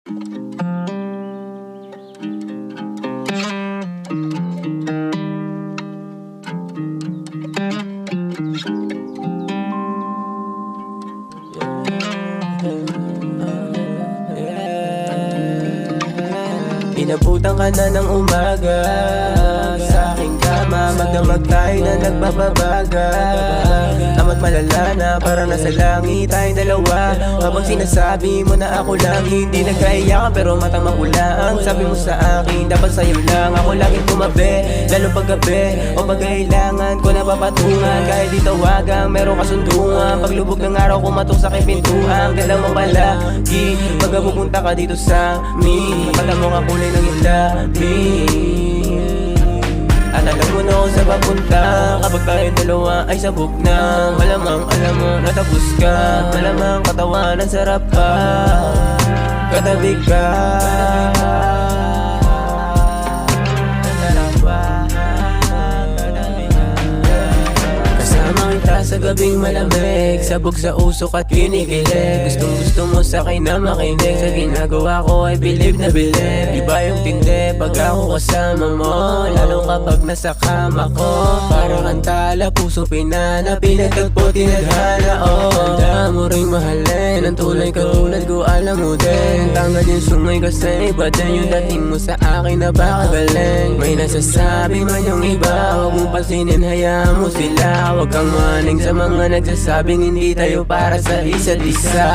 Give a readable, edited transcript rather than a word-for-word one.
Inabutan ka na ng umaga sa aking kama, magdamag tayo na nagbababaga. Amat malala na para nasa langit tayong dalawa. Habang sinasabi mo na ako lang hindi nagkaiyakan, pero matang makulaan. Sabi mo sa akin dapat sa'yo lang ako laging tumabi, lalo paggabi o pagkailangan ko na papatungan. Kahit di tawagan meron kasunduan, paglubog ng araw kumatok sa aking pintuan. Ganda mo palagi pagka pupunta ka dito sa amin, mata mo nga kulay ng ilalim. At alam mo na kung sa papunta, kapag tayong dalawa ay sabog na. Malamang alam mo natapos ka, malamang katawan ang sarap pa katabi ka. Kasama kita sa gabing malamig, sabog sa usok at kinikilig. Gustong gusto mo sa akin na makinig, sa ginagawa ko ay bilib na bilib. Iba yung tindi pag ako kasama mo, lalo kapag nasa kama ko. Para kang tala, puso pinana, pinagtagpo tinadhana. Oh, tanda mo ring mahalin, ang tulay katulad ko alam mo din. Tanggal yung sungay kasi iba din yung dating mo sa akin na baka galing. May nasasabi man yung iba, huwag mong pansinin, hayaan mo sila. Huwag kang maning sa mga nagsasabing hindi tayo para sa isa't isa.